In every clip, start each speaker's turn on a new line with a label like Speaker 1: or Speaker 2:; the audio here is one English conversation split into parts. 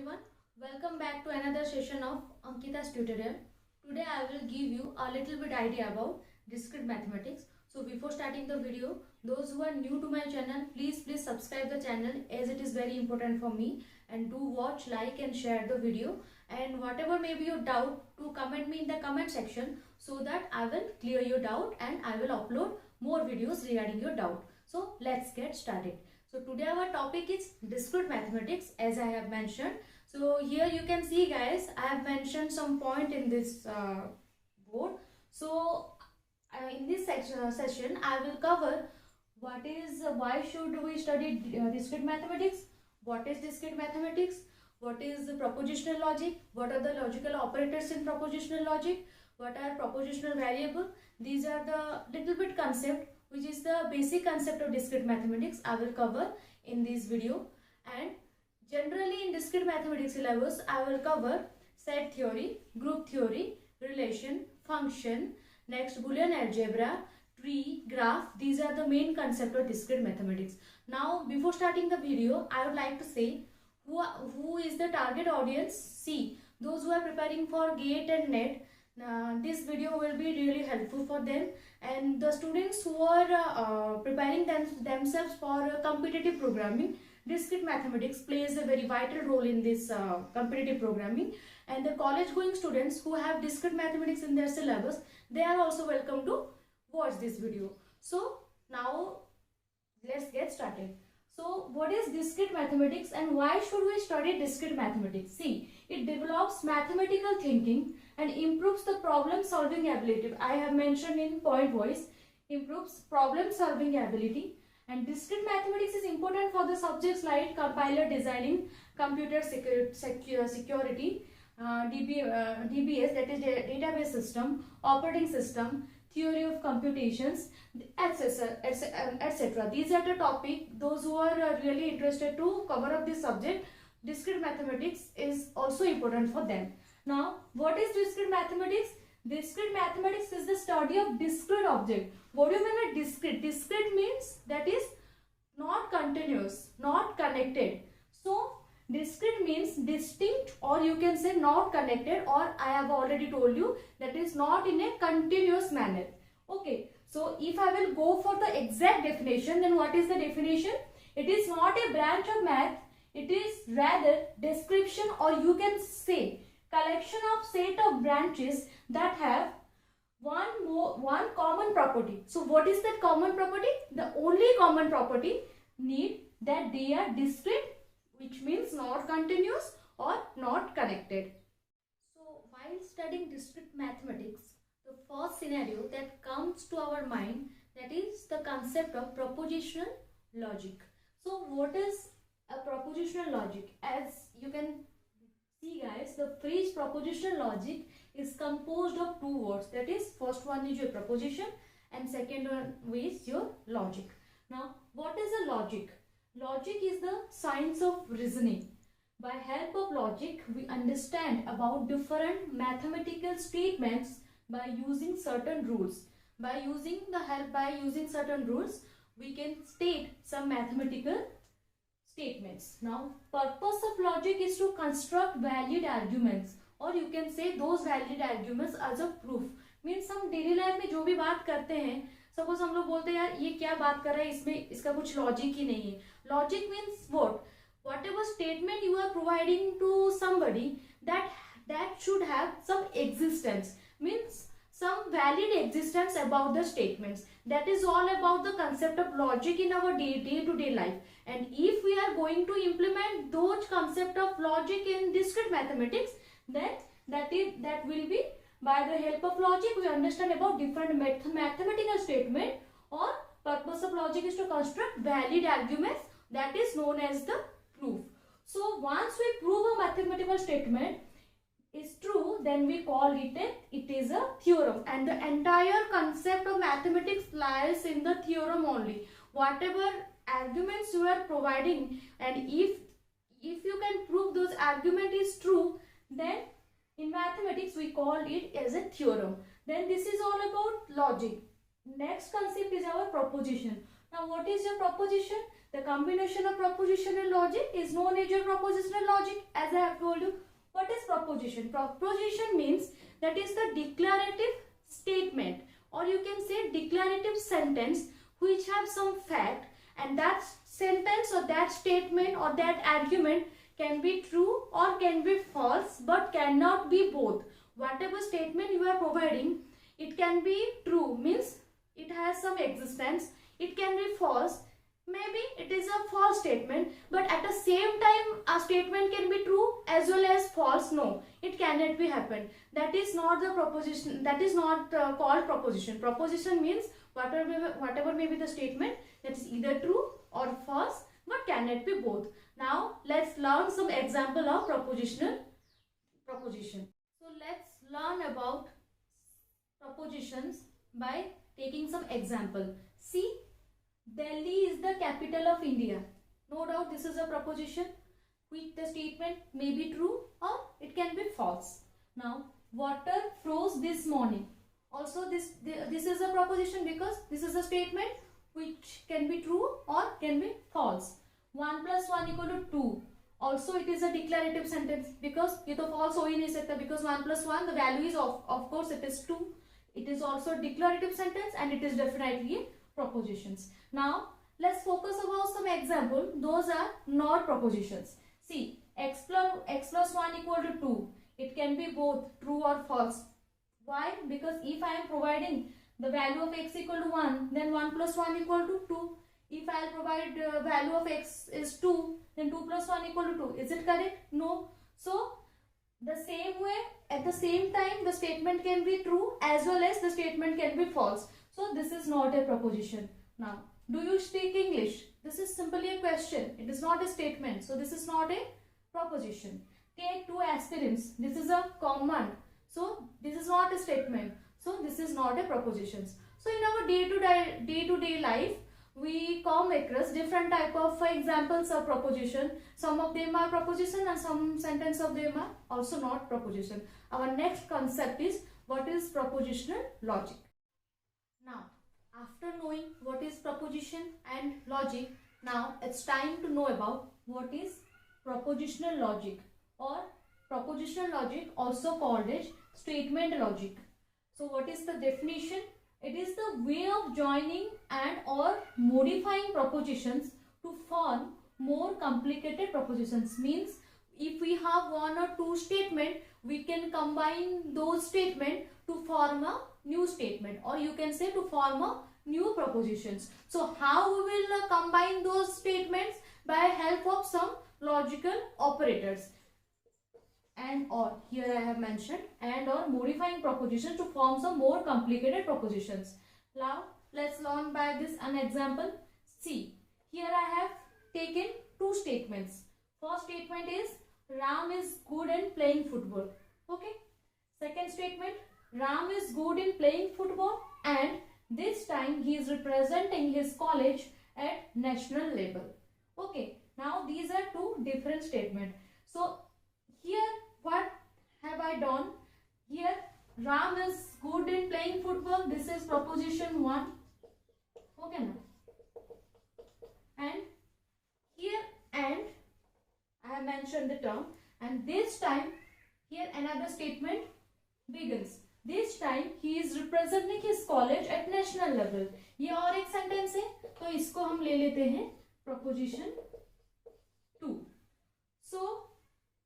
Speaker 1: everyone, welcome back to another session of Ankita's tutorial. Today I will give you a little bit idea about discrete mathematics. So before starting the video, those who are new to my channel, please subscribe the channel as it is very important for me, and do watch, like and share the video, and whatever may be your doubt, to comment me in the comment section so that I will clear your doubt and I will upload more videos regarding your doubt. So let's get started. So today our topic is discrete mathematics, as I have mentioned. So here you can see, guys, I have mentioned some point in this board. So in this session I will cover why should we study discrete mathematics, what is discrete mathematics, what is the propositional logic, what are the logical operators in propositional logic, what are propositional variable. These are the little bit concept which is the basic concept of discrete mathematics I will cover in this video. And generally in discrete mathematics syllabus I will cover set theory, group theory, relation, function, next Boolean algebra, tree, graph. These are the main concept of discrete mathematics. Now before starting the video, I would like to say who is the target audience. See, those who are preparing for GATE and NET, this video will be really helpful for them, and the students who are preparing themselves for competitive programming. Discrete mathematics plays a very vital role in this competitive programming, and the college going students who have discrete mathematics in their syllabus, they are also welcome to watch this video. So now let's get started. So what is discrete mathematics and why should we study discrete mathematics? See, it develops mathematical thinking and improves the problem solving ability. I have mentioned in point voice, improves problem solving ability. And discrete mathematics is important for the subjects like compiler designing, computer security, DBS, that is database system, operating system, theory of computations, etc. These are the topic. Those who are really interested to cover up this subject, discrete mathematics is also important for them. Now, what is discrete mathematics? Discrete mathematics is the study of discrete object. What do you mean by discrete? Discrete means that is not continuous, not connected. So discrete means distinct, or you can say not connected, or I have already told you that is not in a continuous manner. Okay, so if I will go for the exact definition, then what is the definition? It is not a branch of math, it is rather description, or you can say collection of set of branches that have one common property. So what is that common property? The only common property need that they are discrete, which means not continuous or not connected. So while studying discrete mathematics, the first scenario that comes to our mind, that is the concept of propositional logic. So what is a propositional logic? As you can see, guys, the phrase propositional logic is composed of two words. That is, first one is your proposition and second one is your logic. Now, what is a logic? Logic is the science of reasoning. By help of logic, we understand about different mathematical statements by using certain rules. By using certain rules, we can state some mathematical statements. Now, purpose of logic is to construct valid arguments, और you can say those valid arguments as a proof. Means हम daily life में जो भी बात करते हैं, suppose हम लोग बोलते हैं यार ये क्या बात कर रहा है, इसमें इसका कुछ लॉजिक ही नहीं है. Logic means whatever statement you are providing to somebody, that should have some existence, means some valid existence about the statements. That is all about the concept of logic in our day-to-day life. And if we are going to implement those concept of logic in discrete mathematics, then that will be by the help of logic we understand about different mathematical statement, or purpose of logic is to construct valid arguments, that is known as the proof. So once we prove a mathematical statement is true, then we call it is a theorem, and the entire concept of mathematics lies in the theorem only. Whatever arguments you are providing, and if you can prove those argument is true, then in mathematics we call it as a theorem. Then this is all about logic. Next concept is our proposition. Now what is your proposition? The combination of proposition and logic is known as your propositional logic. As I have told you, what is proposition? Proposition means that is the declarative statement, or you can say declarative sentence which have some fact, and that sentence or that statement or that argument can be true or can be false, but cannot be both. Whatever statement you are providing, it can be true, means it has some existence. It can be false, maybe it is a false statement, but at the same time a statement can be true as well as false. No, it cannot be happen. That is not the proposition. That is not called proposition. Proposition means whatever may be the statement, that is either true or false, but cannot be both. Now let's learn some example of proposition. So let's learn about propositions by taking some example. See, Delhi is the capital of India. No doubt this is a proposition which the statement may be true or it can be false. Now, water froze this morning. Also this is a proposition because this is a statement which can be true or can be false. 1 plus 1 equal to 2. Also it is a declarative sentence because ये तो false हो ही नहीं सकता, because 1 plus 1 the value is of course it is 2. It is also a declarative sentence and it is definitely propositions. Now let's focus about some example. Those are not propositions. See, x plus 1 equal to 2. It can be both true or false. Why? Because if I am providing the value of x equal to 1, then 1 plus 1 equal to 2. If I will provide value of x is 2, then 2 plus 1 equal to 2. Is it correct? No. So the same way, at the same time, the statement can be true as well as the statement can be false. So this is not a proposition. Now, do you speak English? This is simply a question. It is not a statement. So this is not a proposition. Take 2 aspirins. This is a command. So this is not a statement. So this is not a proposition. So in our day-to-day life, we come across different type of examples of proposition. Some of them are proposition and some sentence of them are also not proposition. Our next concept is what is propositional logic. Now, after knowing what is proposition and logic, now it's time to know about what is propositional logic, or propositional logic also called as statement logic. So what is the definition? It is the way of joining and or modifying propositions to form more complicated propositions. Means if we have 1 or 2 statements, we can combine those statements to form a new statement, or you can say to form a new propositions. So how we will combine those statements? By help of some logical operators. And or, here I have mentioned and or modifying propositions to form some more complicated propositions. Now let's learn by this an example. See, here I have taken 2 statements. First statement is Ram is good in playing football. Okay. Second statement, Ram is good in playing football and this time he is representing his college at national level. Okay. Now these are 2 different statements. So here what have I done? Here Ram is good in playing football. This is proposition 1. Okay now. And here and I have mentioned the term, and this time here another statement begins. This time he is representing his college at national level. ये और एक sentence है, तो इसको हम ले लेते हैं proposition 2. So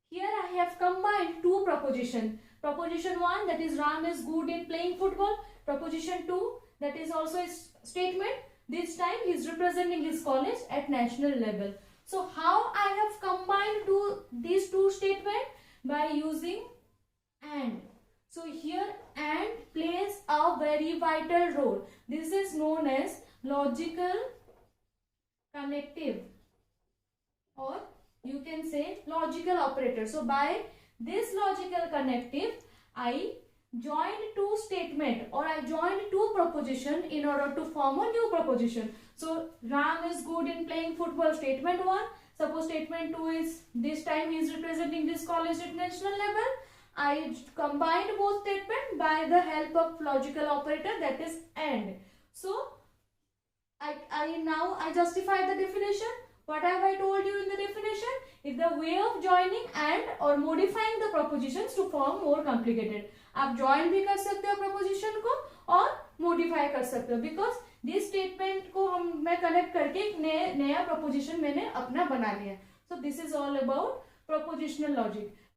Speaker 1: here I have combined 2 propositions. Proposition 1, that is Ram is good in playing football. Proposition 2, that is also a statement. This time he is representing his college at national level. So how I have combined these 2 statements? By using and. So here and plays a very vital role. This is known as logical connective, or you can say logical operator. So by this logical connective, I joined 2 statements, or I joined 2 propositions in order to form a new proposition. So Ram is good in playing football, statement 1. Suppose statement 2 is this time he is representing this college at national level. I combined both statements by the help of logical operator, that is and. So I justify the definition. What have I told you in the definition? Is the way of joining and or modifying the propositions to form more complicated. आप join भी कर सकते हो proposition को और modify कर सकते हो, because this statement को मैं connect करके एक नया proposition मैंने अपना बना लिया. So this is all about propositional logic.